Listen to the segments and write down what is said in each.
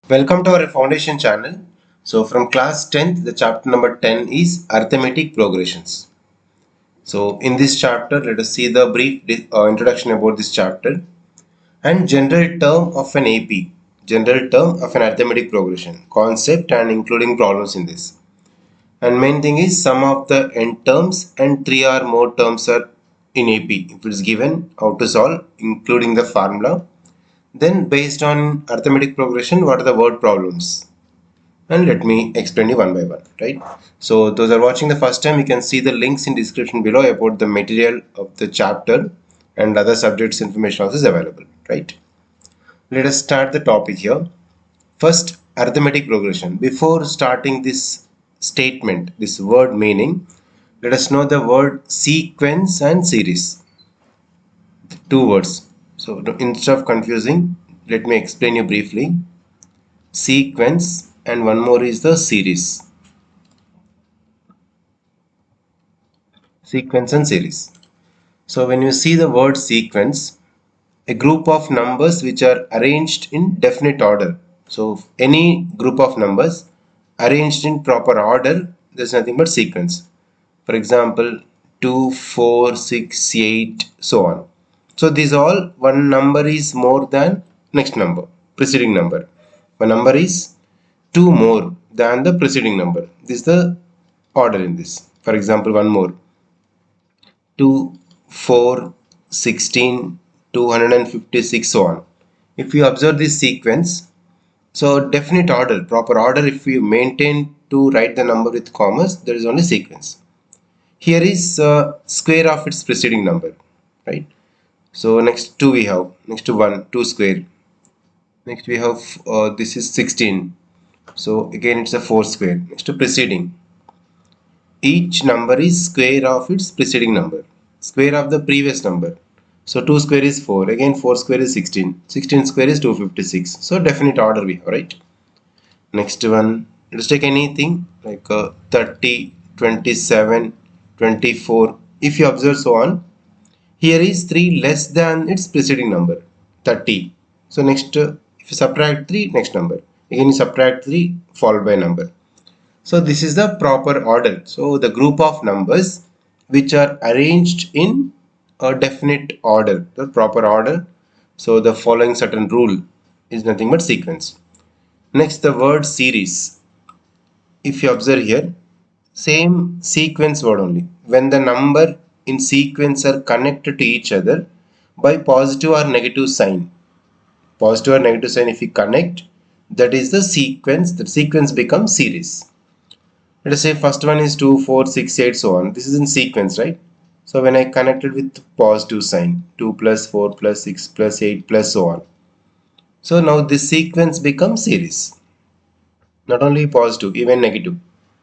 Welcome to our foundation channel. So from class 10th, the chapter number 10 is arithmetic progressions. So in this chapter, let us see the brief introduction about this chapter and general term of an AP, general term of an arithmetic progression, concept and including problems in this. And main thing is sum of the n terms and 3 or more terms are in AP. If it is given, how to solve, including the formula. Then based on arithmetic progression, what are the word problems? And let me explain you one by one, right? So those are watching the first time, you can see the links in description below about the material of the chapter and other subjects information also is available, right? Let us start the topic here. First, arithmetic progression. Before starting this statement, this word meaning, let us know the word sequence and series. Two words. So instead of confusing, let me explain you briefly. Sequence and one more is the series. Sequence and series. So when you see the word sequence, a group of numbers which are arranged in definite order. So any group of numbers arranged in proper order, there's nothing but sequence. For example, 2, 4, 6, 8, so on. So these all, one number is more than next number, preceding number. One number is 2 more than the preceding number. This is the order in this. For example, one more. 2, 4, 16, 256, so on. If you observe this sequence, so definite order, proper order, if you maintain to write the number with commas, there is only sequence. Here is square of its preceding number, right? So next 2 we have, next to 1, 2 square. Next we have, this is 16. So again it's a 4 square. Next to preceding. Each number is square of its preceding number, square of the previous number. So 2 square is 4, again 4 square is 16, 16 square is 256. So definite order we have, right? Next one, let's take anything like 30, 27, 24. If you observe so on, here is 3 less than its preceding number, 30. So next, if you subtract 3, next number. Again you subtract 3 followed by number. So this is the proper order. So the group of numbers which are arranged in a definite order, the proper order. So the following certain rule is nothing but sequence. Next, the word series. If you observe here, same sequence word only. When the number in sequence are connected to each other by positive or negative sign. Positive or negative sign if we connect, that is the sequence. The sequence becomes series. Let us say first one is 2, 4, 6, 8, so on. This is in sequence, right? So when I connected with positive sign, 2 plus 4 plus 6 plus 8 plus so on. So now this sequence becomes series. Not only positive, even negative.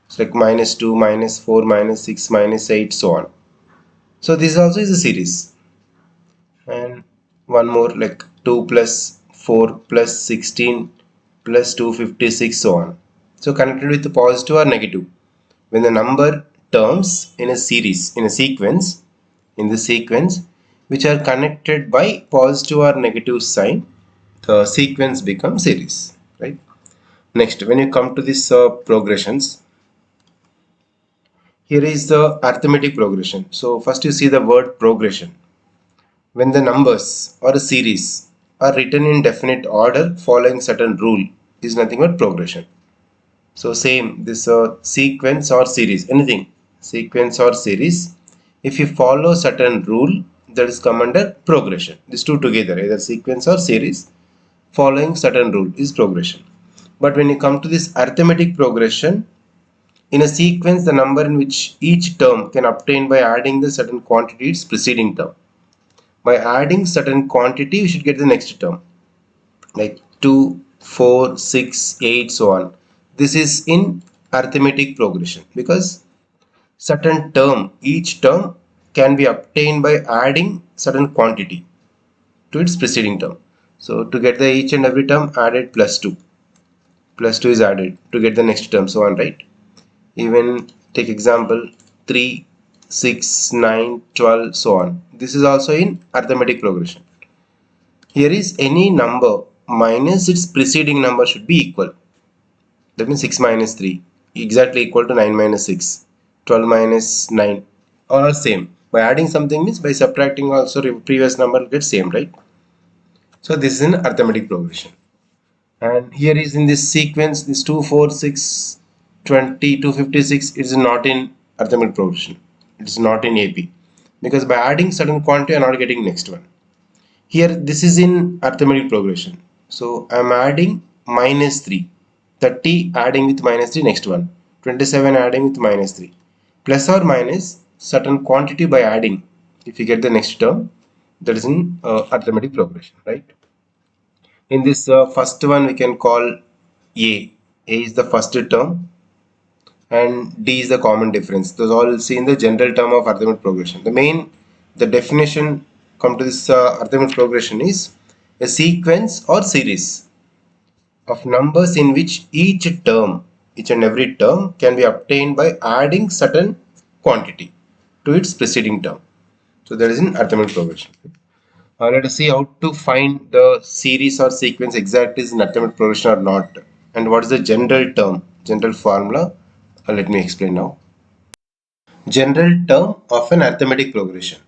It's like minus 2, minus 4, minus 6, minus 8, so on. So this also is a series. And one more like 2 plus 4 plus 16 plus 256, so on. So connected with positive or negative. When the number terms in a series, in a sequence, in the sequence, which are connected by positive or negative sign, the sequence becomes series, right? Next, when you come to this progressions, here is the arithmetic progression. So first you see the word progression. When the numbers or a series are written in definite order following certain rule is nothing but progression. So same, this sequence or series, anything, sequence or series, if you follow certain rule, that is come under progression. These two together, either sequence or series, following certain rule is progression. But when you come to this arithmetic progression, in a sequence, the number in which each term can obtain by adding the certain quantity its preceding term. By adding certain quantity, you should get the next term, like 2, 4, 6, 8, so on. This is in arithmetic progression because certain term, each term can be obtained by adding certain quantity to its preceding term. So to get the each and every term added plus 2. Plus 2 is added to get the next term, so on, right? Even take example 3, 6, 9, 12, so on. This is also in arithmetic progression. Here is any number minus its preceding number should be equal. That means 6 minus 3 exactly equal to 9 minus 6. 12 minus 9 all are same. By adding something means by subtracting also previous number gets same, right? So this is an arithmetic progression. And here is in this sequence this 2 4 6 20 256 is not in arithmetic progression. It is not in AP because by adding certain quantity I am not getting next one. Here this is in arithmetic progression. So I am adding minus 3. 30 adding with minus 3 next one. 27 adding with minus 3. Plus or minus certain quantity by adding. If you get the next term, that is in arithmetic progression, right? In this first one we can call A. A is the first term and D is the common difference. Those all will see in the general term of arithmetic progression. The definition come to this arithmetic progression is a sequence or series of numbers in which each and every term can be obtained by adding certain quantity to its preceding term. So that is in arithmetic progression. Let us see how to find the series or sequence exactly is in arithmetic progression or not, and what is the general formula. Let me explain now. General term of an arithmetic progression.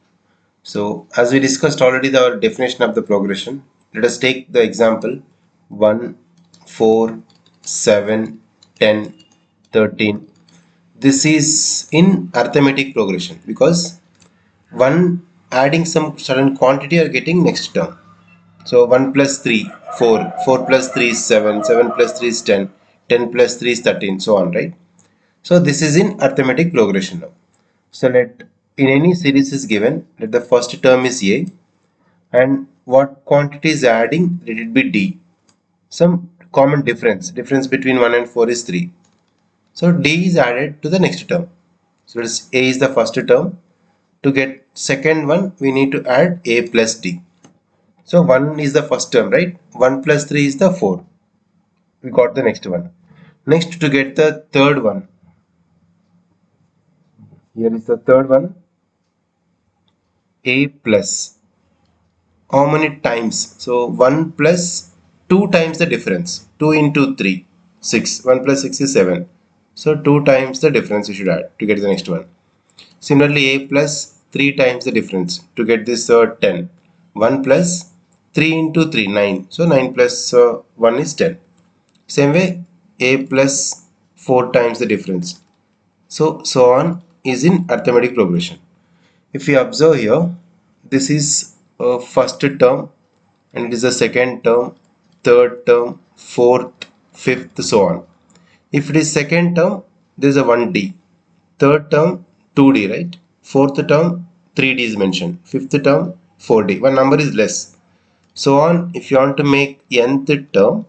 So as we discussed already the definition of the progression, let us take the example 1, 4, 7, 10, 13. This is in arithmetic progression because one adding some certain quantity are getting next term. So 1 plus 3, 4, 4 plus 3 is 7, 7 plus 3 is 10, 10 plus 3 is 13, so on, right? So this is in arithmetic progression now. So let in any series is given, let the first term is A and what quantity is adding, let it be D. Some common difference between 1 and 4 is 3. So D is added to the next term. So A is the first term. To get second one, we need to add A plus D. So 1 is the first term, right? 1 plus 3 is the 4. We got the next one. Next, to get the third one, here is the third one, A plus. How many times? So 1 plus 2 times the difference. 2 into 3, 6. 1 plus 6 is 7. So 2 times the difference you should add to get the next one. Similarly, A plus 3 times the difference to get this 10. 1 plus 3 into 3, 9. So 9 plus 1 is 10. Same way, A plus 4 times the difference. So on is in arithmetic progression. If you observe here, this is a first term and it is a second term, third term, fourth, fifth, so on. If it is second term, there is a 1D. Third term, 2D, right? Fourth term, 3D is mentioned. Fifth term, 4D. One number is less. So on, if you want to make nth term,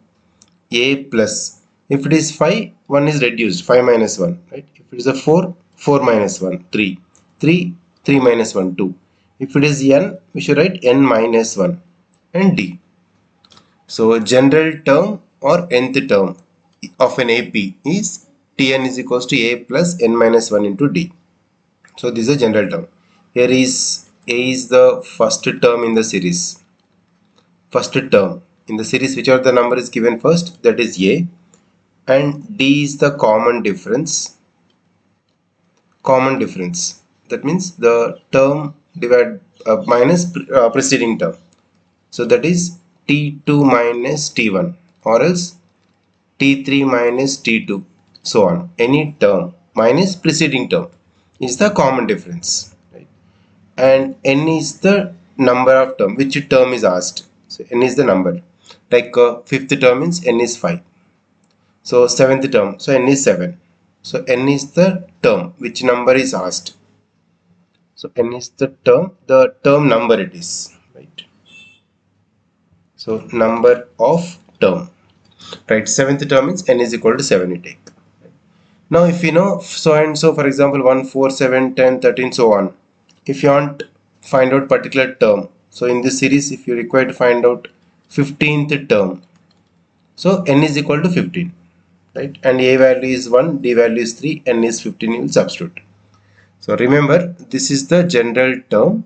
A plus. If it is 5, 1 is reduced, 5 minus 1, right? If it is a 4, 4 minus 1, 3. 3, 3 minus 1, 2. If it is n, we should write n minus 1 and d. So general term or nth term of an AP is Tn is equals to A plus n minus 1 into d. So this is a general term. Here is A is the first term in the series. First term in the series, whichever the number is given first, that is A, and D is the common difference. That means the term minus preceding term. So that is T2 minus T1 or else T3 minus T2, so on. Any term minus preceding term is the common difference, right? And n is the number of term, which term is asked. So n is the number. Like fifth term means n is 5. So seventh term, so n is 7. So n is the term, which number is asked. So n is the term number it is, right? So number of term, right? Seventh term means n is equal to 7 you take. Now if you know so and so, for example 1, 4, 7, 10, 13, so on. If you want find out particular term, so in this series if you require to find out 15th term, so n is equal to 15, right? And a value is 1, d value is 3, n is 15, you will substitute. So remember, this is the general term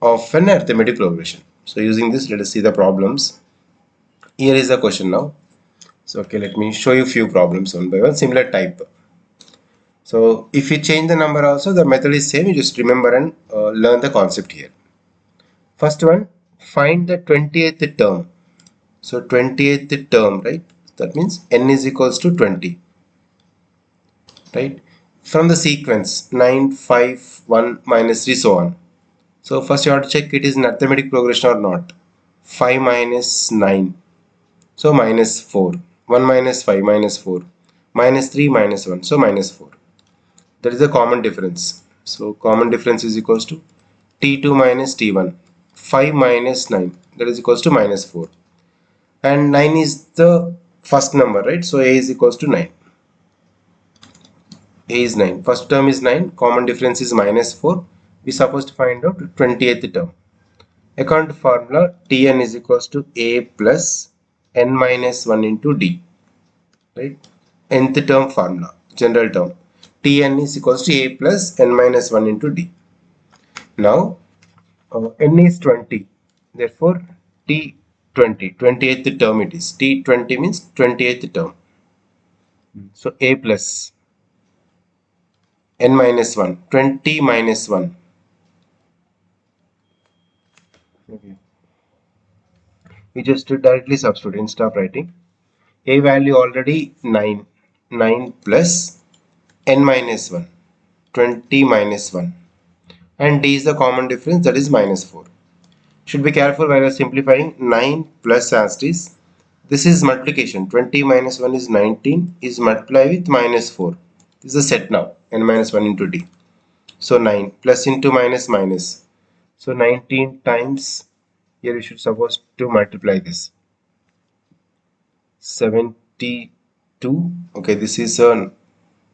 of an arithmetic progression. So using this, let us see the problems. Here is the question now. So okay, let me show you few problems one by one, similar type. So if you change the number also, the method is same. You just remember and learn the concept here. First one, find the 20th term. So 20th term, right? That means n is equals to 20, right? From the sequence 9, 5, 1, minus 3, so on. So first you have to check it is an arithmetic progression or not. 5 minus 9, so minus 4. 1 minus 5, minus 4. Minus 3, minus 1, so minus 4. That is the common difference. So common difference is equals to t2 minus t1. 5 minus 9, that is equals to minus 4. And 9 is the first number, right? So a is equals to 9. A is 9. First term is 9. Common difference is minus 4. We are supposed to find out 20th term. According to formula, Tn is equals to A plus n minus 1 into D. Right? Nth term formula, general term. Tn is equals to A plus n minus 1 into D. Now, n is 20. Therefore, T20, 20th term it is. T20 means 20th term. So, A plus n minus 1, 20 minus 1. Okay. We just directly substitute instead of writing. A value already 9. 9 plus n minus 1. 20 minus 1. And D is the common difference, that is minus 4. Should be careful while simplifying. 9 plus as it is. This is multiplication. 20 minus 1 is 19, is multiplied with minus 4. This is a set now. N minus 1 into D. So 9 plus into minus minus. So 19 times, here you should supposed to multiply this. 72. Okay, this is a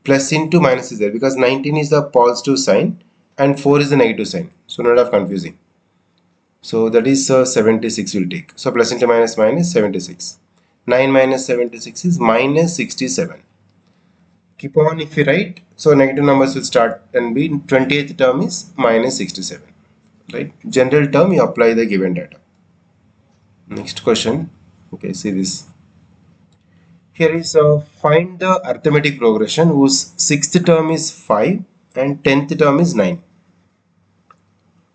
plus into minus is there because 19 is the positive sign and 4 is the negative sign. So not of confusing. So that is 76 will take. So plus into minus minus 76. 9 minus 76 is minus 67. Keep on if you write. So negative numbers will start and be 20th term is minus 67. Right? General term you apply the given data. Next question. Okay, see this. Here is find the arithmetic progression whose 6th term is 5 and 10th term is 9.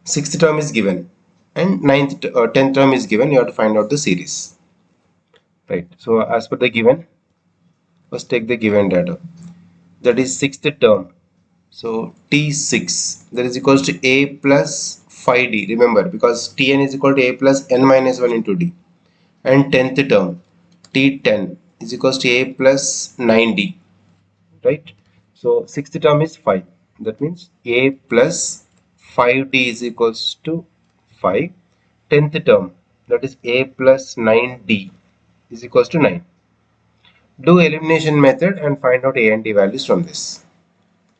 6th term is given and 10th term is given. You have to find out the series. Right. So as per the given, first take the given data. That is 6th term. So T6 that is equals to A plus 5D. Remember because Tn is equal to A plus n minus 1 into D. And 10th term T10 is equals to A plus 9D. Right? So 6th term is 5. That means A plus 5D is equals to 5. 10th term, that is A plus 9D is equals to 9. Do elimination method and find out A and D values from this.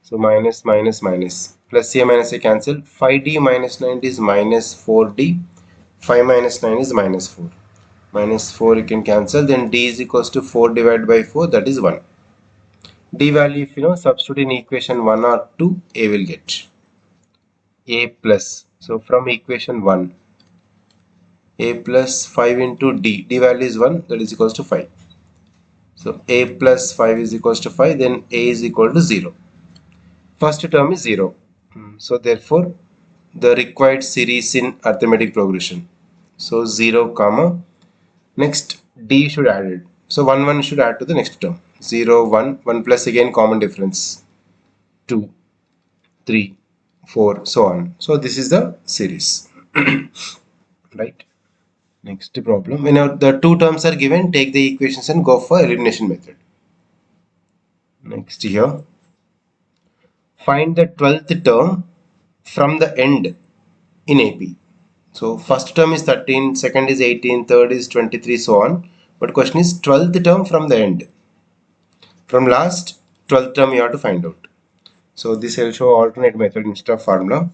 So minus minus minus plus A minus A cancel. 5D minus 9D is minus 4D. 5 minus 9 is minus 4. Minus 4 you can cancel. Then D is equals to 4 divided by 4, that is 1. D value, if you know, substitute in equation 1 or 2, A will get A plus. So from equation 1, A plus 5 into D. D value is 1, that is equals to 5. So A plus 5 is equals to 5, then A is equal to 0. First term is 0. So therefore, the required series in arithmetic progression. So 0, comma. Next, D should add it. So 1, 1 should add to the next term. 0, 1, 1 plus again common difference. 2, 3, 4, so on. So this is the series. Right. Next problem. When the two terms are given, take the equations and go for elimination method. Next here. Find the 12th term from the end in AP. So first term is 13, second is 18, third is 23, so on. But question is 12th term from the end. From last 12th term you have to find out. So this will show alternate method instead of formula.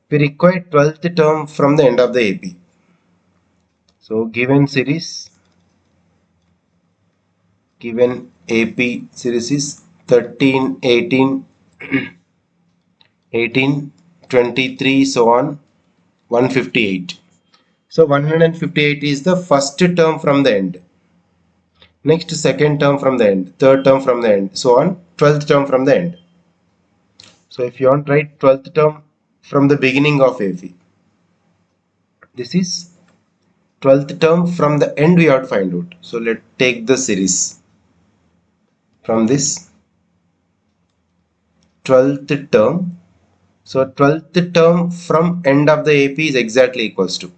We require 12th term from the end of the AP. So given series, given AP series is 13, 18, 18, 23, so on, 158. So 158 is the first term from the end. Next second term from the end, third term from the end, so on, 12th term from the end. So if you want to write 12th term from the beginning of AP, this is 12th term from the end we have to find out. So let's take the series from this 12th term. So 12th term from end of the AP is exactly equals to,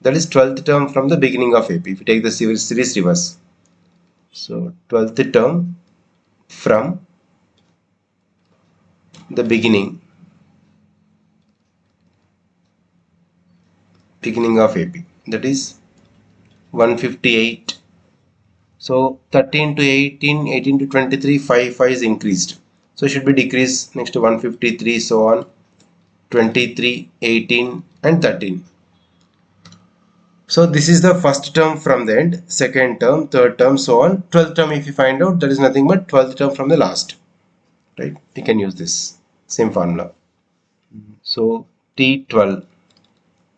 that is 12th term from the beginning of AP. If you take the series reverse, so 12th term from the beginning of AP, that is 158. So 13 to 18, 18 to 23, 5 is increased. So it should be decreased next to 153, so on, 23, 18 and 13. So this is the first term from the end, second term, third term, so on. 12th term, if you find out, that is nothing but 12th term from the last, right? You can use this same formula. So T12,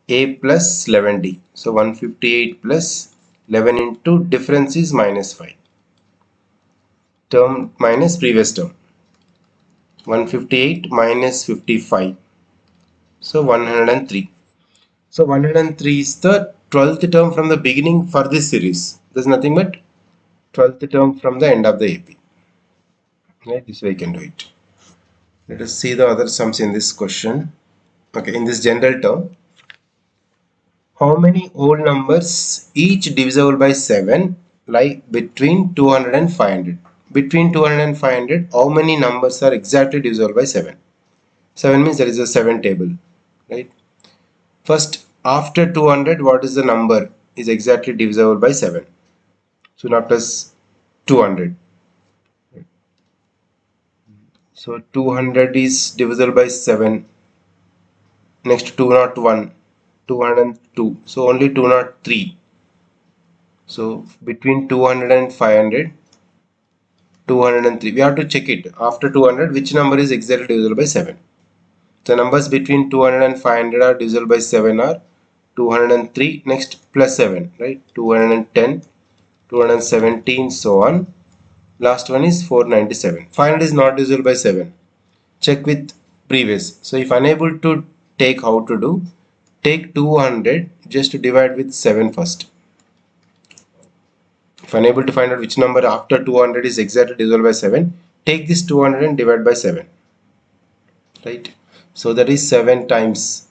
A plus 11D. So 158 plus 11 into difference is minus 5. Term minus previous term. 158 minus 55. So 103. So 103 is the 12th term from the beginning for this series. There's nothing but 12th term from the end of the AP. Right? This way you can do it. Let us see the other sums in this question. Okay, in this general term, how many whole numbers each divisible by 7 lie between 200 and 500? Between 200 and 500, how many numbers are exactly divisible by 7? 7 means there is a 7 table, right? First, after 200, what is the number is exactly divisible by 7? So now plus 200. So 200 is divisible by 7. Next 201, 202. So only 203. So between 200 and 500, 203. We have to check it. After 200, which number is exactly divisible by 7? The numbers between 200 and 500 are divisible by 7 are 203, next plus 7, right? 210, 217, so on. Last one is 497. 500 is not divisible by 7. Check with previous. So if unable to take, how to do? Take 200 just to divide with 7 first. If unable to find out which number after 200 is exactly divisible by 7, take this 200 and divide by 7. Right? So that is 7 times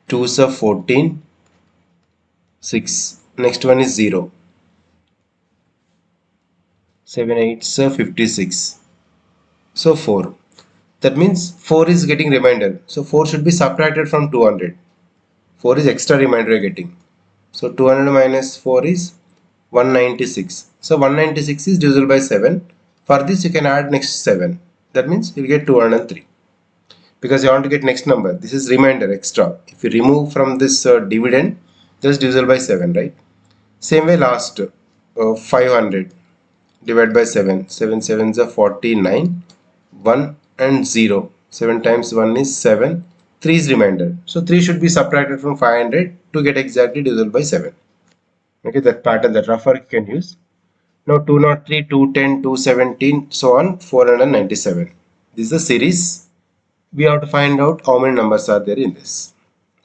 2 is 14, 6. Next one is 0. 7 8 is 56. So 4. That means 4 is getting remainder. So 4 should be subtracted from 200. 4 is extra remainder you're getting. So 200 minus 4 is 196. So 196 is divisible by 7. For this you can add next 7. That means you'll get 203. Because you want to get next number. This is remainder extra. If you remove from this dividend, just divisible by 7, right? Same way last 500 divided by 7. 7 sevens are 49. 1 and 0. 7 times 1 is 7. 3 is remainder. So 3 should be subtracted from 500 to get exactly divisible by 7. Okay, that pattern, that rougher you can use. Now 203, 210, 217, so on, 497. This is the series. We have to find out how many numbers are there in this.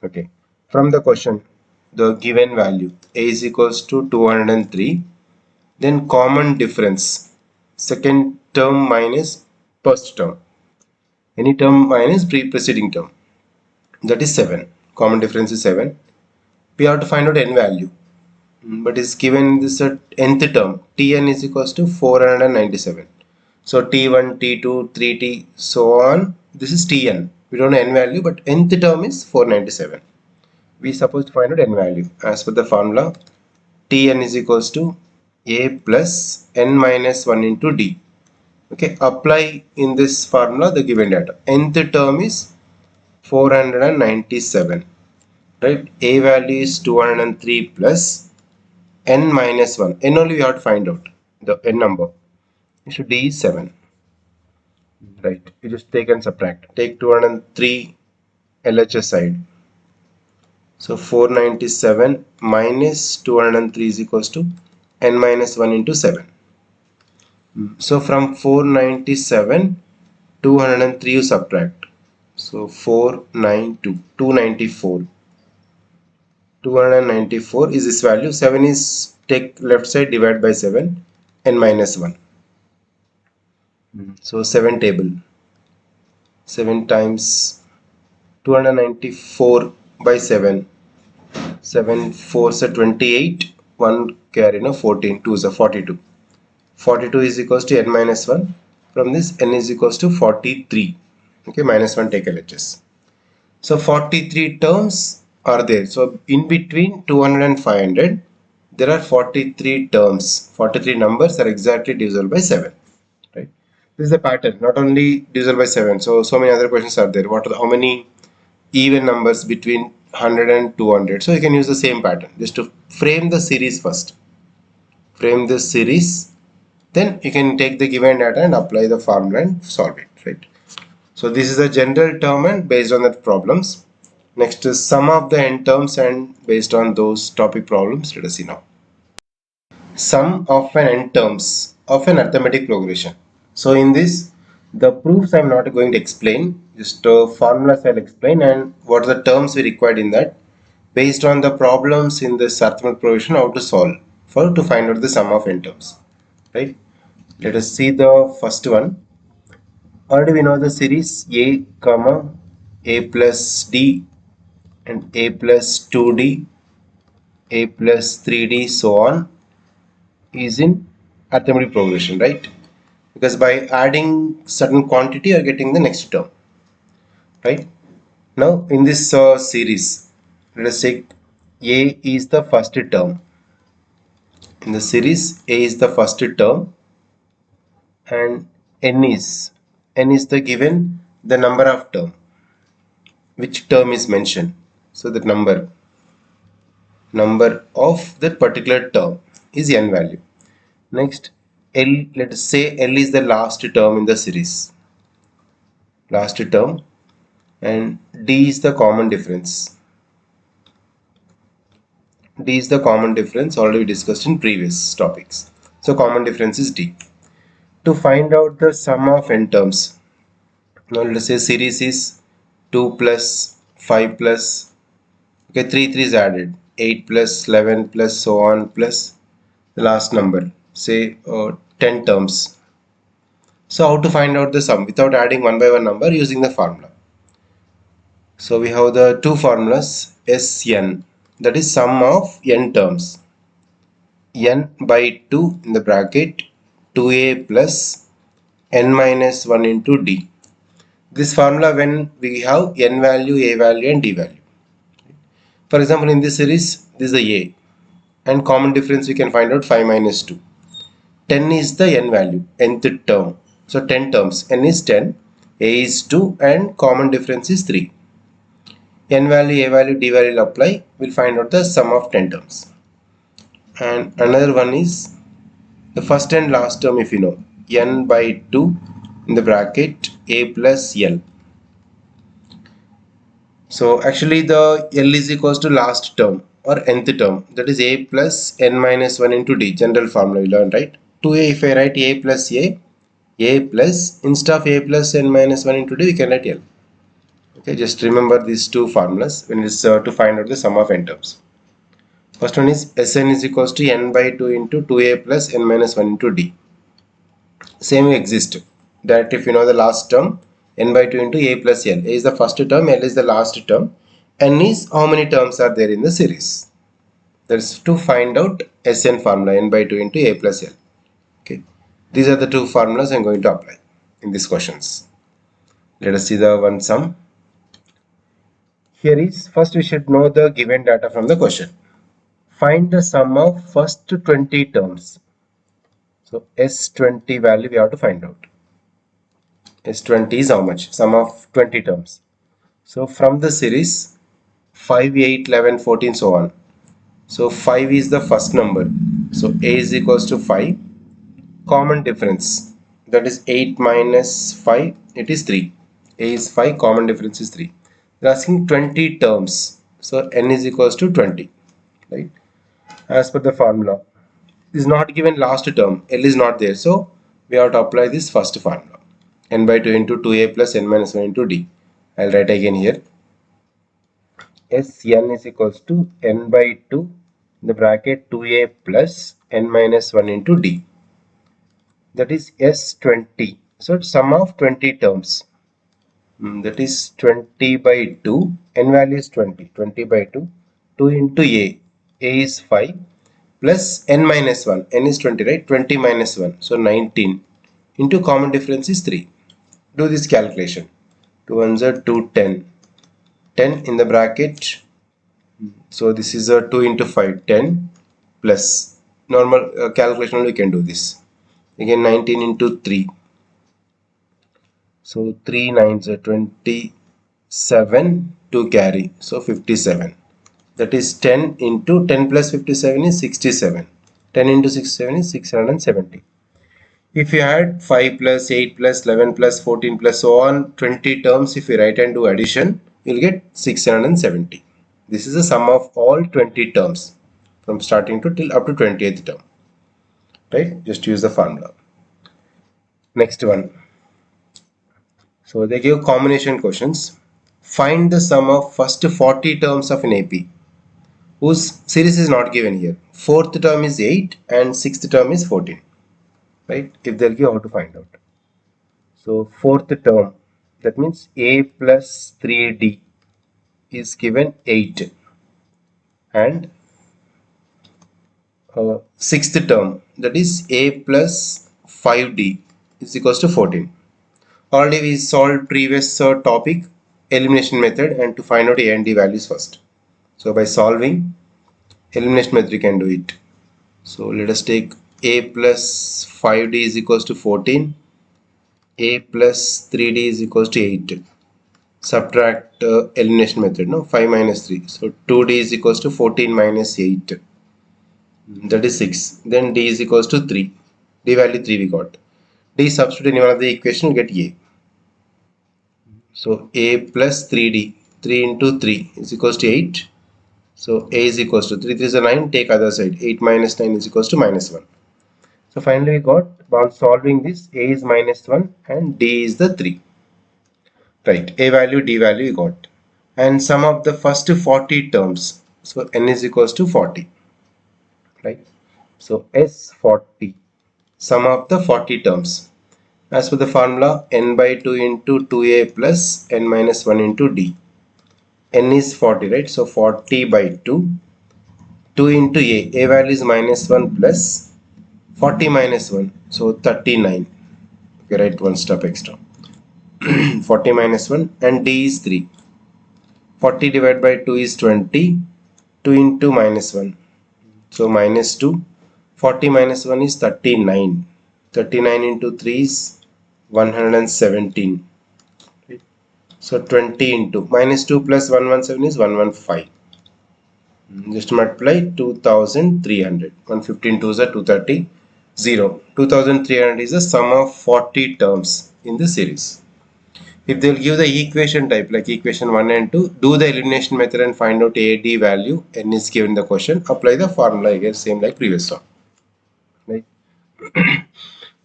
Okay, from the question, the given value a is equals to 203. Then common difference, second term minus first term. Any term minus preceding term. That is 7. Common difference is 7. We have to find out n value. But is given this nth term, Tn is equals to 497. So T1, T2, 3T, so on. This is Tn. We don't know n value, but nth term is 497. We supposed to find out n value. As per the formula, Tn is equals to A plus n minus 1 into D. Okay, apply in this formula the given data. Nth term is 497. Right? A value is 203 plus n minus 1. N only we have to find out the n number. So D is 7. Right. You just take and subtract. Take 203 LHS side. So 497 minus 203 is equals to n minus 1 into 7. So from 497, 203 you subtract. So 492, 294. 294 is this value. 7 is take left side, divide by 7, n minus 1. So 7 table. 7 times 294 by 7. 7 4s are 28. 1 carry 14. 2 is a 42. 42 is equals to n minus 1. From this, n is equals to 43. Okay, minus 1 take LHS. So 43 terms are there. So in between 200 and 500, there are 43 terms. 43 numbers are exactly divisible by 7. Right? This is the pattern. Not only divisible by 7. So many other questions are there. How many even numbers between 100 and 200? So you can use the same pattern. Just to frame the series first. Frame this series. Then you can take the given data and apply the formula and solve it. Right? So this is a general term and based on that problems. Next is sum of the n terms and based on those topic problems. Let us see now. Sum of an n terms of an arithmetic progression. So in this, the proofs I am not going to explain. Just formulas I'll explain and what are the terms we required in that. Based on the problems in this arithmetic progression, how to solve to find out the sum of n terms. Right? Let us see the first one. Already we know the series a comma a plus d and a plus 2d, a plus 3d, so on is in arithmetic progression, right? Because by adding certain quantity you are getting the next term, right? Now in this series, let us take a is the first term. In the series, a is the first term and n is the given the number of term, which term is mentioned. So the number of that particular term is n value. Next, L, let us say L is the last term in the series. Last term, and D is the common difference. D is the common difference already discussed in previous topics. So common difference is D. To find out the sum of n terms, now let us say series is 2 plus 5 plus, okay, 3 is added, 8 plus 11 plus so on plus the last number, say 10 terms. So how to find out the sum without adding one by one number using the formula. So we have the two formulas Sn, that is sum of n terms, n by 2 in the bracket 2a plus n minus 1 into d. This formula when we have n value, a value and d value. For example, in this series, this is the a and common difference we can find out 5 minus 2. 10 is the n value, nth term. So 10 terms, n is 10, a is 2 and common difference is 3. N value, a value, d value will apply, we'll find out the sum of 10 terms. And another one is the first and last term, if you know, n by 2 in the bracket a plus l. So actually the l is equals to last term or nth term, that is a plus n minus 1 into d, general formula we learned, right? 2a, if I write a plus a plus, instead of a plus n minus 1 into d, we can write l. Okay, just remember these two formulas when it's to find out the sum of n terms. First one is Sn is equals to n by 2 into 2a plus n minus 1 into d. Same will exist. That if you know the last term, n by 2 into a plus l. A is the first term, l is the last term. N is how many terms are there in the series. That's to find out Sn formula, n by 2 into a plus l. Okay. These are the two formulas I'm going to apply in these questions. Let us see the one sum. Here is, first we should know the given data from the question. Find the sum of first 20 terms. So S20 value we have to find out. S20 is how much? Sum of 20 terms. So from the series 5, 8, 11, 14, so on. So 5 is the first number. So A is equals to 5. Common difference, that is 8 minus 5, it is 3. A is 5, common difference is 3. They're asking 20 terms. So n is equals to 20, right? As per the formula, is not given last term, L is not there, so we have to apply this first formula, n by 2 into 2a plus n minus 1 into d. I'll write again here. Sn is equals to n by 2 in the bracket 2a plus n minus 1 into d. That is S20. So sum of 20 terms. That is 20 by 2. N value is 20. 20 by 2. 2 into a. A is 5 plus n minus 1. N is 20, right? 20 minus 1. So 19 into common difference is 3. Do this calculation. 2 ones are 2, 10. 10 in the bracket. So this is a 2 into 5, 10 plus normal calculation only we can do this. Again 19 into 3. So 3 nines are 27 to carry. So 57. That is 10 into 10 plus 57 is 67. 10 into 67 is 670. If you add 5 plus 8 plus 11 plus 14 plus so on 20 terms, if you write and do addition, you'll get 670. This is the sum of all 20 terms from starting to till up to 20th term. Right? Just use the formula. Next one. So they give combination questions. Find the sum of first 40 terms of an AP whose series is not given here. Fourth term is 8 and sixth term is 14. Right? If they'll give how to find out. So fourth term, that means a plus 3d is given 8 and sixth term, that is a plus 5d is equals to 14. Already we solved previous topic elimination method and to find out a and d values first. So by solving elimination method you can do it. So let us take a plus 5d is equals to 14, a plus 3d is equals to 8. Subtract elimination method, no, 5 minus 3. So 2d is equals to 14 minus 8. That is 6. Then d is equals to 3. D value 3 we got. D substitute in one of the equation we get a. So a plus 3d. 3 into 3 is equals to 8. So a is equals to 3. 3 is a 9. Take other side. 8 minus 9 is equals to minus 1. So finally we got, on solving this, a is minus 1 and d is the 3. Right. A value, d value we got. And sum of the first 40 terms. So n is equals to 40. Right. So S40. Sum of the 40 terms. As per the formula, n by 2 into 2a plus n minus 1 into d. N is 40, right? So 40 by 2. 2 into a value is minus 1 plus 40 minus 1. So 39. Okay, write one step extra. 40 minus 1 and d is 3. 40 divided by 2 is 20. 2 into minus 1. So minus 2. 40 minus 1 is 39. 39 into 3 is 117. So 20 into minus 2 plus 117 is 115. Just multiply 2300. 115 2s are 230. 0. 2300 is the sum of 40 terms in the series. If they'll give the equation type like equation 1 and 2, do the elimination method and find out a d value. N is given in the question. Apply the formula again, same like previous one. Right.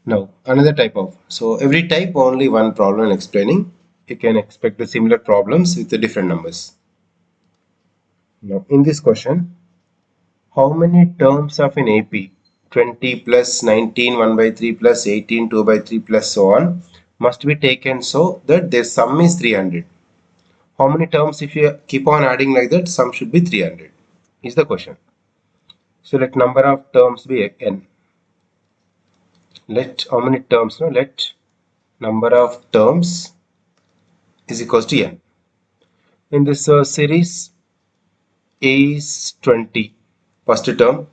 Now another type of, so every type only one problem explaining. You can expect the similar problems with the different numbers. Now in this question, how many terms of an AP 20 plus 19 1 by 3 plus 18 2 by 3 plus so on must be taken so that their sum is 300? How many terms, if you keep on adding like that, sum should be 300 is the question. So let number of terms be n. Let how many terms, no, let number of terms is equals to n. In this series, a is 20, first term,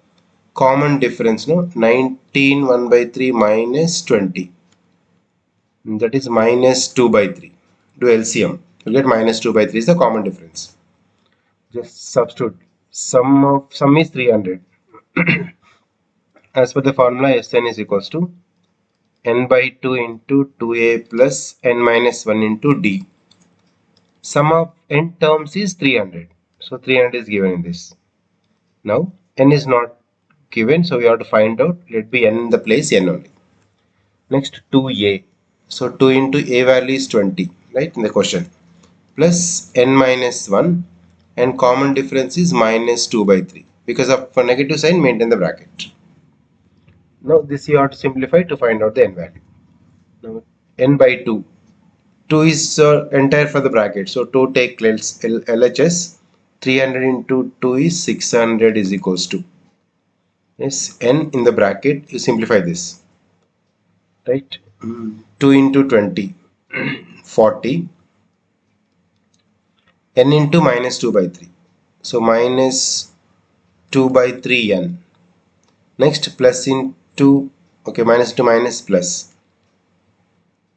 common difference, no, 19 1 by 3 minus 20, that is minus 2 by 3. Do LCM, you get minus 2 by 3 is the common difference. Just substitute, sum is 300. As per the formula, Sn is equals to n by 2 into 2a plus n minus 1 into d. Sum of n terms is 300. So 300 is given in this. Now n is not given, so we have to find out. Let be n in the place n only. Next 2a. So 2 into a value is 20, right, in the question. Plus n minus 1, and common difference is minus 2 by 3. Because of for negative sign, maintain the bracket. Now this you have to simplify to find out the n value. Now n by 2. 2 is entire for the bracket. So 2 take LHS. 300 into 2 is 600 is equals to. Yes, n in the bracket. You simplify this. Right? 2 into 20. 40. N into minus 2 by 3. So minus 2 by 3n. Next plus into, okay, minus to minus plus.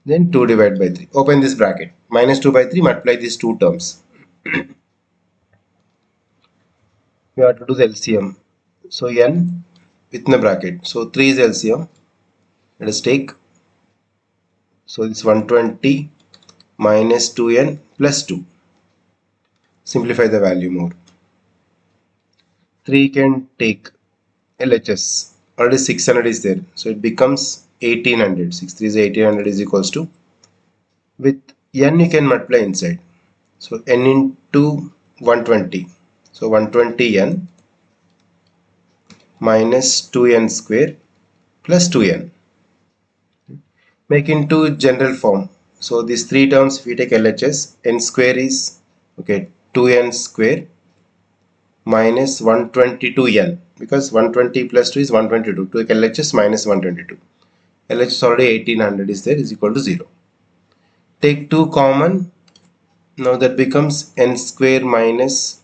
Then 2 divided by 3. Open this bracket. Minus 2 by 3, multiply these two terms. We have to do the LCM. So n within the bracket. So 3 is LCM. Let us take. So it's 120 minus 2n plus 2. Simplify the value more. 3 can take LHS. Already 600 is there. So it becomes 1800. 6 3 is 1800 is equals to. With n you can multiply inside. So n into 120. So 120n minus 2n square plus 2n. Make into general form. So these three terms, if we take LHS, n square is, okay, 2n square minus 122n, because 120 plus 2 is 122. To take LHS minus 122. LHS already 1800 is there, is equal to 0. Take 2 common. Now that becomes n square minus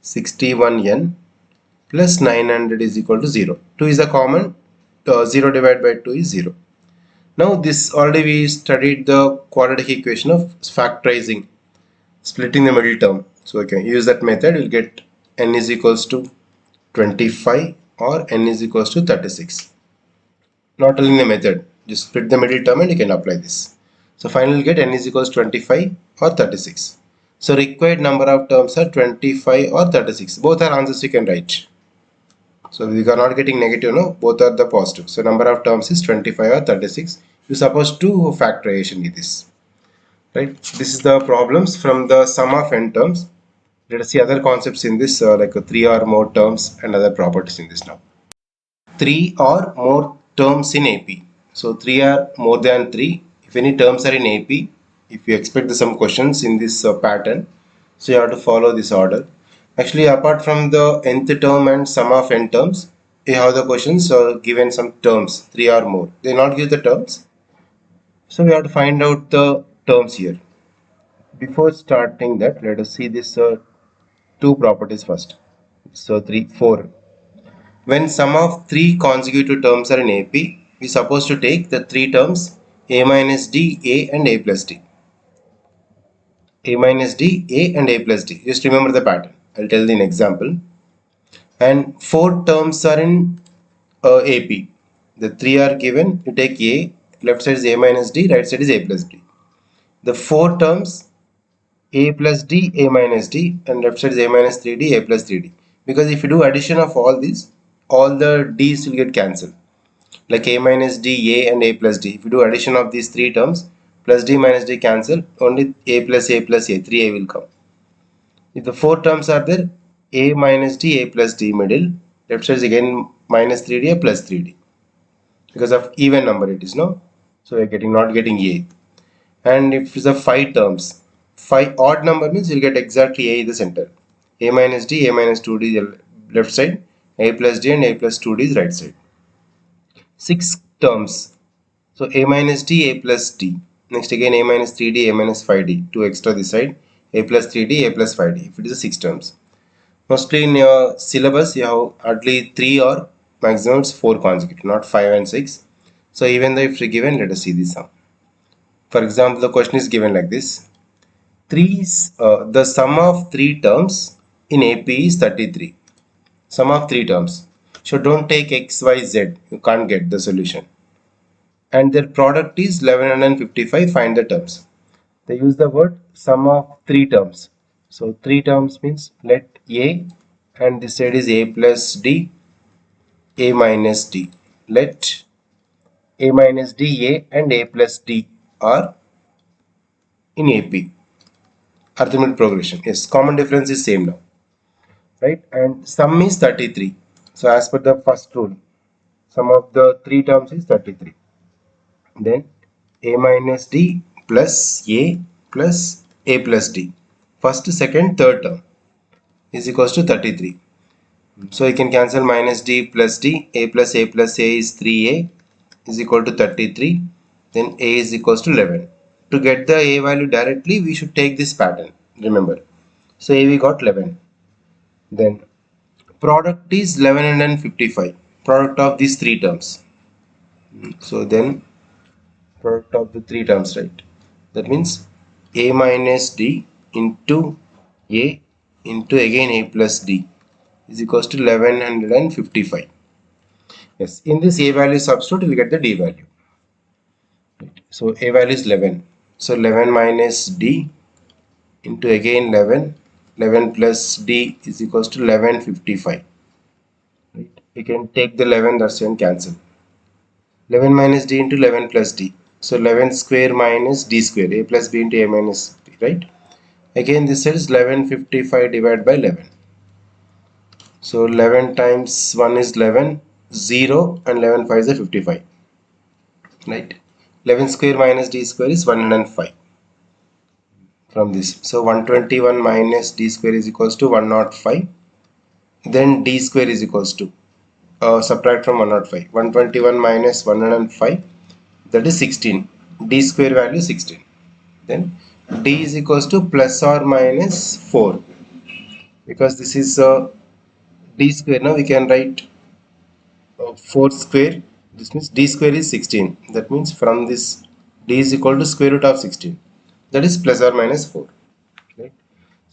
61n plus 900 is equal to 0. 2 is a common. 0 divided by 2 is 0. Now this already we studied the quadratic equation of factorizing, splitting the middle term. So okay, use that method. You'll get n is equals to 25 or n is equals to 36. Not telling the method, just split the middle term and you can apply this. So finally get n is equals to 25 or 36. So required number of terms are 25 or 36. Both are answers you can write. So we are not getting negative, no, both are the positive. So number of terms is 25 or 36. You supposed to factorization with this. Right? This is the problems from the sum of n terms. Let us see other concepts in this, like 3 or more terms and other properties in this now. 3 or more terms in AP. So 3 are more than 3. If any terms are in AP, if you expect some questions in this pattern, so you have to follow this order. Actually, apart from the nth term and sum of n terms, you have the questions given some terms, 3 or more. They not give the terms. So we have to find out the terms here. Before starting that, let us see this two properties first. So 3, 4. When sum of 3 consecutive terms are in AP, we are supposed to take the 3 terms a minus d, a and a plus d. A minus d, a and a plus d. Just remember the pattern. I'll tell you an example. And 4 terms are in AP. The 3 are given. You take a, left side is a minus d, right side is a plus d. The 4 terms a plus d, a minus d, and left side is a minus 3d, a plus 3d. Because if you do addition of all these, all the d's will get cancelled. Like a minus d, a and a plus d. If you do addition of these three terms, plus d minus d cancel, only a, 3a will come. If the 4 terms are there, a minus d, a plus d middle, left side is again minus 3d, a plus 3d. Because of even number it is, no? So we are getting not getting a. And if it's a 5 terms, 5 odd number means you'll get exactly a in the center. A minus d, a minus 2d is left side, a plus d and a plus 2d is right side. 6 terms. So a minus d, a plus d. Next again a minus 3d, a minus 5d. 2 extra this side. A plus 3d, a plus 5d. If it is a 6 terms. Mostly in your syllabus you have hardly 3 or maximum 4 consecutive, not 5 and 6. So even though if given, let us see this sum. For example, the question is given like this. The sum of 3 terms in AP is 33. Sum of 3 terms. So don't take x, y, z. You can't get the solution. And their product is 1155. Find the terms. They use the word sum of 3 terms. So 3 terms means let A, and this side is A plus D, A minus D. Let A minus D, A and A plus D are in AP. Arithmetic progression. Yes, common difference is same now. Right? And sum is 33. So as per the first rule, sum of the 3 terms is 33. Then A minus D plus A plus A plus D. First, second, third term is equals to 33. So you can cancel minus D plus D. A plus A plus A is 3A is equal to 33. Then A is equals to 11. To get the A value directly, we should take this pattern. Remember. So A we got 11. Then product is 1155. Product of these 3 terms. So then product of the 3 terms, right? That means A minus D into A into again A plus D is equals to 1155. Yes, in this A value substitute, we get the D value. Right. So A value is 11. So 11 minus D into again 11. 11 plus D is equals to 1155. Right. We can take the 11, that's and cancel. 11 minus D into 11 plus D. So 11 square minus D square. A plus B into A minus B, right? Again, this is 1155 divided by 11. So 11 times 1 is 11, 0 and 11 5 is 55. Right? 11 square minus D square is 105 from this. So 121 minus D square is equals to 105. Then D square is equals to subtract from 105. 121 minus 105, that is 16. D square value 16. Then D is equals to plus or minus 4, because this is D square. Now we can write 4 square. This means D square is 16. That means from this D is equal to square root of 16. That is plus or minus 4. Right?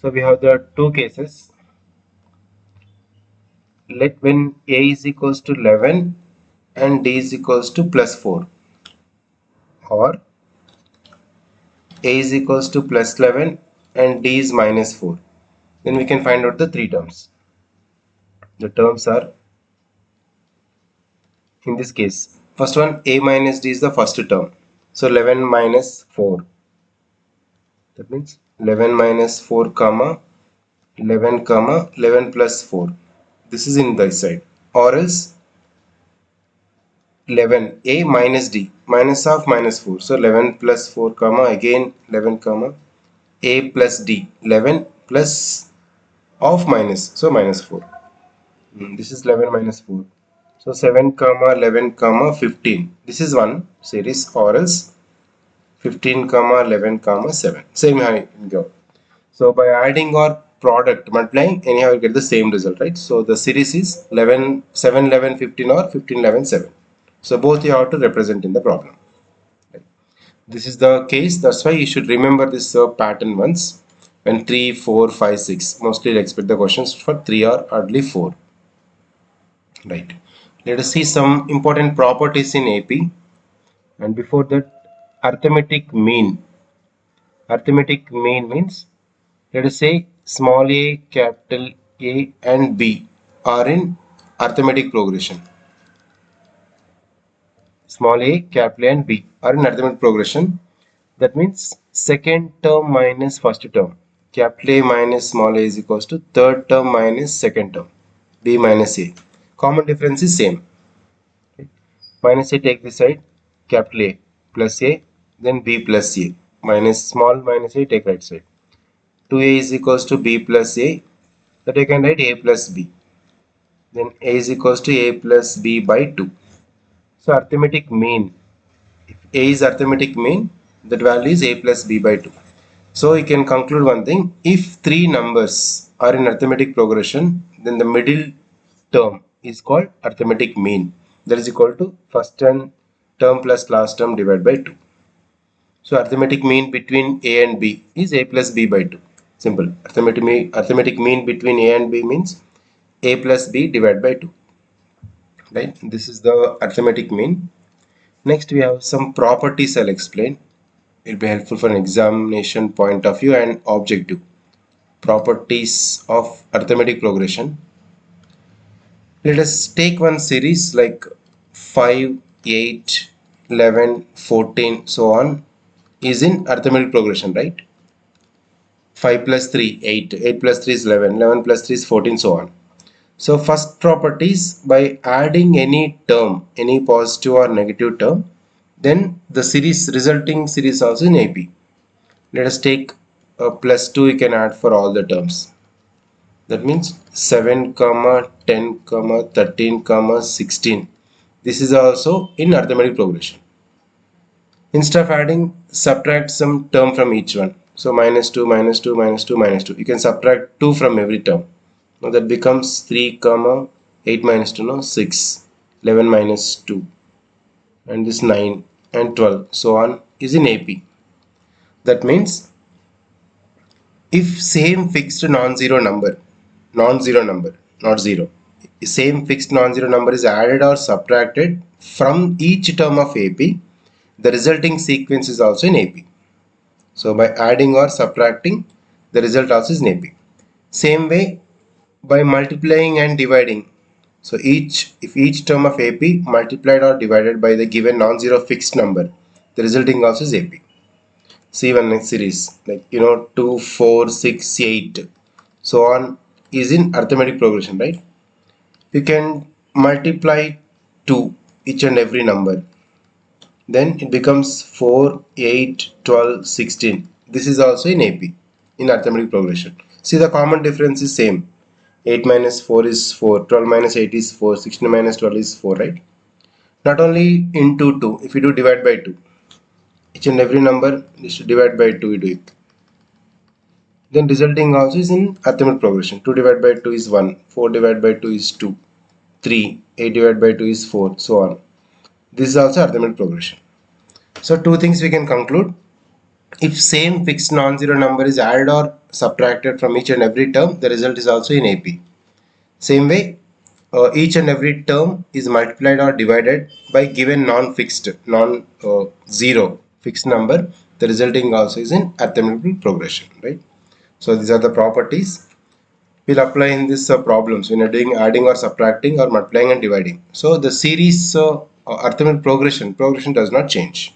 So we have the two cases. Let when A is equals to 11 and D is equals to plus 4, or A is equals to plus 11 and D is minus 4. Then we can find out the 3 terms. The terms are, in this case, first one, A minus D is the first term. So 11 minus 4. That means 11 minus 4 comma 11 comma 11 plus 4. This is in this side. Or else 11 A minus D, minus of minus 4. So 11 plus 4 comma again 11 comma A plus D, 11 plus of minus, so minus 4. This is 11 minus 4. So 7 comma 11 comma 15. This is one series, or else 15 comma 11 comma 7. Same how you go. So by adding or product multiplying, anyhow you get the same result, right? So the series is 11 7 11 15 or 15 11 7. So both you have to represent in the problem. Right? This is the case. That's why you should remember this pattern once. When 3 4 5 6, mostly you'll expect the questions for 3 or hardly 4. Right. Let us see some important properties in AP. And before that, arithmetic mean. Arithmetic mean means, let us say small a, capital A and B are in arithmetic progression. Small a, capital A and B are in arithmetic progression. That means second term minus first term. Capital A minus small a is equals to third term minus second term. B minus A. Common difference is same. Okay. Minus A, take this side. Capital A plus A, then B plus A. Minus small minus A, take right side. 2A is equals to B plus A. That I can write A plus B. Then A is equals to A plus B by 2. So arithmetic mean. If A is arithmetic mean, that value is A plus B by 2. So you can conclude one thing. If 3 numbers are in arithmetic progression, then the middle term is called arithmetic mean. That is equal to first term plus last term divided by 2. So arithmetic mean between A and B is A plus B by 2. Simple. Arithmetic mean between A and B means A plus B divided by 2. Right? This is the arithmetic mean. Next we have some properties I'll explain. It will be helpful for an examination point of view and objective. properties of arithmetic progression. Let us take one series like 5, 8, 11, 14, so on is in arithmetic progression, right? 5 plus 3, 8, 8 plus 3 is 11, 11 plus 3 is 14, so on. So first property is by adding any term, any positive or negative term, then the resulting series also in AP. Let us take plus 2 you can add for all the terms. That means 7, 10, 13, 16. This is also in arithmetic progression. Instead of adding, subtract some term from each one. So minus 2, minus 2, minus 2, minus 2. You can subtract 2 from every term. Now that becomes 3, 8 minus 2, no, 6. 11 minus 2. And this 9 and 12. So on is in AP. That means if same fixed non-zero number, not zero, same fixed non-zero number is added or subtracted from each term of AP, the resulting sequence is also in AP. So by adding or subtracting, the result also is in AP. Same way by multiplying and dividing. So if each term of AP multiplied or divided by the given non-zero fixed number, the resulting also is AP. See one next series like 2, 4, 6, 8, so on is in arithmetic progression, right? You can multiply 2 each and every number, then it becomes 4, 8, 12, 16. This is also in AP, in arithmetic progression. See the common difference is same. 8 minus 4 is 4, 12 minus 8 is 4, 16 minus 12 is 4, right? Not only into 2, if you do divide by 2, each and every number is to divide by 2, we do it. Then resulting also is in arithmetic progression. 2 divided by 2 is 1, 4 divided by 2 is 2, 3, 8 divided by 2 is 4, so on. This is also arithmetic progression. So two things we can conclude. If same fixed non-zero number is added or subtracted from each and every term, the result is also in AP. Same way, each and every term is multiplied or divided by given non-fixed, non-zero fixed number, the resulting also is in arithmetic progression, right? So these are the properties we'll apply in this problems when you're doing adding or subtracting or multiplying and dividing. So the series arithmetic progression does not change.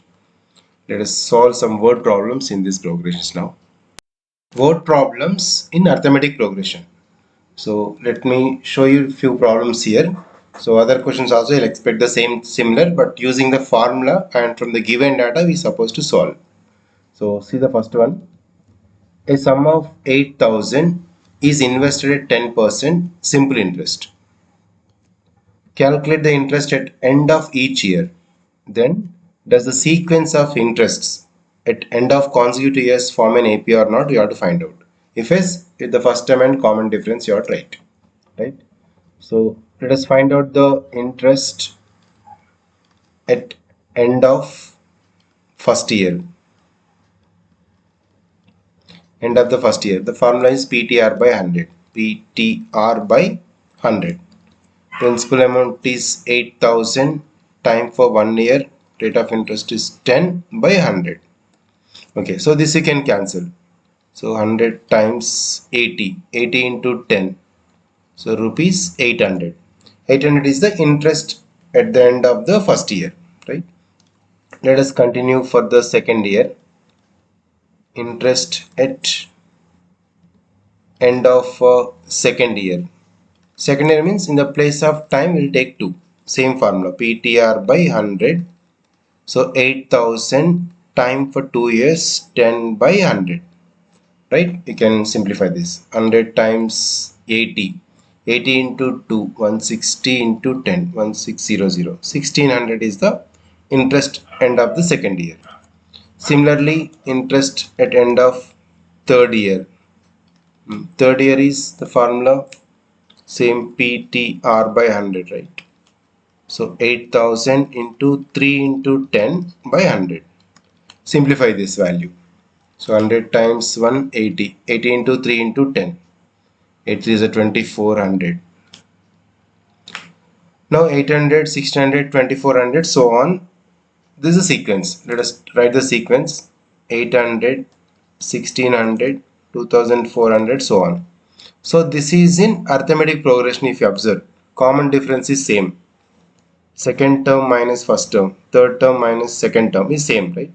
Let us solve some word problems in these progressions now. Word problems in arithmetic progression. So let me show you a few problems here. So other questions also you'll expect the same similar, but using the formula and from the given data we supposed to solve. So see the first one. A sum of 8,000 is invested at 10% simple interest. Calculate the interest at end of each year. Then, does the sequence of interests at end of consecutive years form an AP or not? You have to find out. If yes, with the first term and common difference, you are right. Right. So let us find out the interest at end of first year. End of the first year. The formula is PTR by 100. PTR by 100. Principal amount is 8,000. Time for 1 year. Rate of interest is 10 by 100. Okay, so this you can cancel. So 100 times 80. 80 into 10. So rupees 800. 800 is the interest at the end of the first year, right? Let us continue for the second year. Interest at end of second year. Second year means in the place of time we'll take 2. Same formula PTR by 100. So 8,000 time for 2 years 10 by 100. Right? You can simplify this. 100 times 80. 80 into 2. 160 into 10. 1600. 1600 is the interest end of the second year. Similarly, interest at end of third year. Third year is the formula same PTR by 100, right? So 8,000 into 3 into 10 by 100. Simplify this value. So 100 times 1, 80. 80 into 3 into 10. 80 is a 2400. Now 800, 1600, 2400, so on. This is a sequence. Let us write the sequence. 800, 1600, 2400, so on. So this is in arithmetic progression. If you observe, common difference is same. Second term minus first term, third term minus second term is same, right?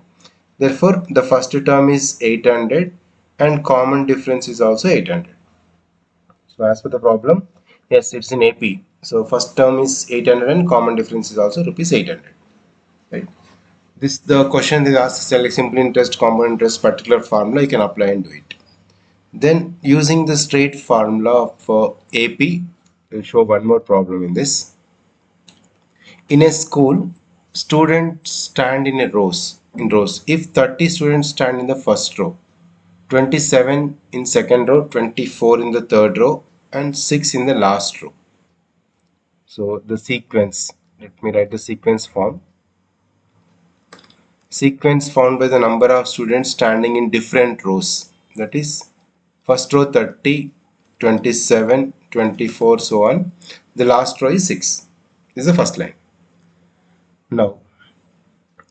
Therefore, the first term is 800 and common difference is also 800. So as per the problem, yes, it's in AP. So first term is 800 and common difference is also rupees 800. Right. This the question they ask, select simple interest, compound interest, particular formula, you can apply and do it. Then using the straight formula for AP, we'll show one more problem in this. In a school, students stand in rows. If 30 students stand in the first row, 27 in second row, 24 in the third row, and 6 in the last row. So the sequence, let me write the sequence form. Sequence found by the number of students standing in different rows. That is, first row 30, 27, 24, so on. The last row is 6. This is the first line. Now,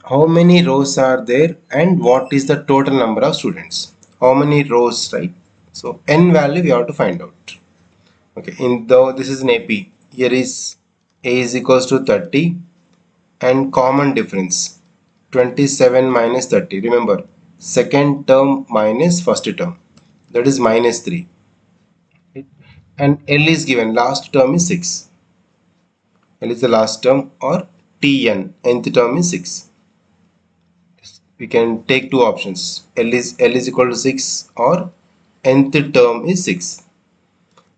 how many rows are there and what is the total number of students? How many rows, right? So n value we have to find out. Okay, in though this is an AP, here is A is equals to 30 and common difference 27 minus 30. Remember, second term minus first term, that is minus 3. Right? And L is given, last term is 6. L is the last term, or Tn, nth term is 6. We can take two options. L is equal to 6 or nth term is 6.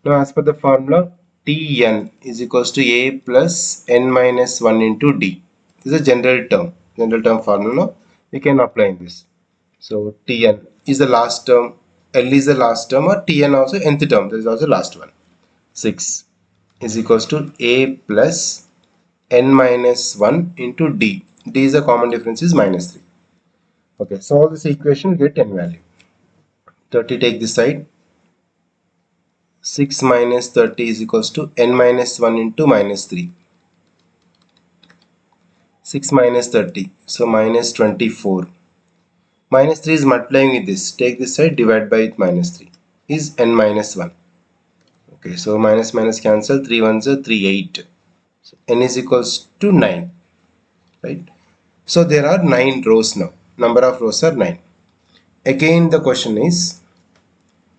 Now as per the formula, Tn is equals to A plus n minus 1 into D. This is a general term formula. We can apply in this. So Tn is the last term, L is the last term, or Tn also nth term, that is also last one. 6 is equals to A plus n minus 1 into D. D is the common difference is minus 3. Okay, solve this equation, get n value. 30 take this side. 6 minus 30 is equals to n minus 1 into minus 3. 6 minus 30, so minus 24. Minus 3 is multiplying with this. Take this side, divide by it, minus 3 is n minus 1. Okay, so minus minus cancel, 3 ones are 3, 8. So n is equals to 9, right? So there are 9 rows now. Number of rows are 9. Again the question is,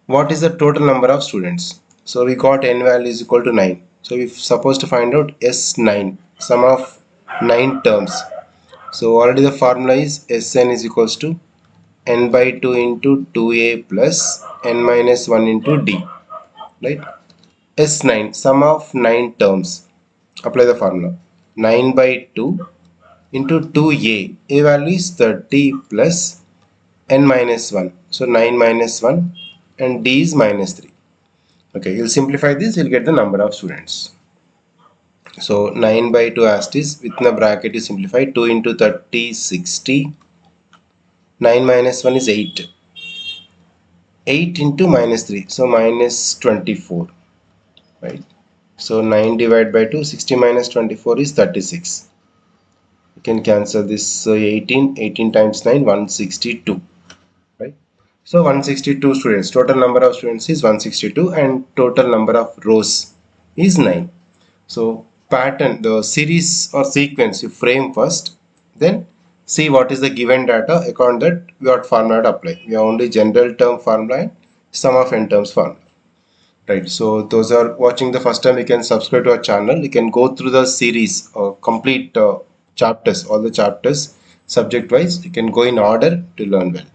what is the total number of students? So we got n value is equal to 9. So we're supposed to find out S9, sum of 9 terms. So already the formula is Sn is equals to n by 2 into 2a plus n minus 1 into d, right? S9, sum of 9 terms. Apply the formula. 9 by 2 into 2a. A value is 30 plus n minus 1. So 9 minus 1 and d is minus 3. Okay, you'll simplify this, you'll get the number of students. So 9 by 2 as it is, within a bracket you simplify. 2 into 30, 60. 9 minus 1 is 8. 8 into minus 3, so minus 24. Right? So 9 divided by 2, 60 minus 24 is 36. You can cancel this. So 18 times 9, 162. Right? So 162 students. Total number of students is 162 and total number of rows is 9. So pattern, the series or sequence you frame first, then see what is the given data. According to that, what formula to apply. We have only general term formula and sum of n terms formula. Right, so those are watching the first time, you can subscribe to our channel. You can go through the series or complete chapters, all the chapters subject wise. You can go in order to learn well.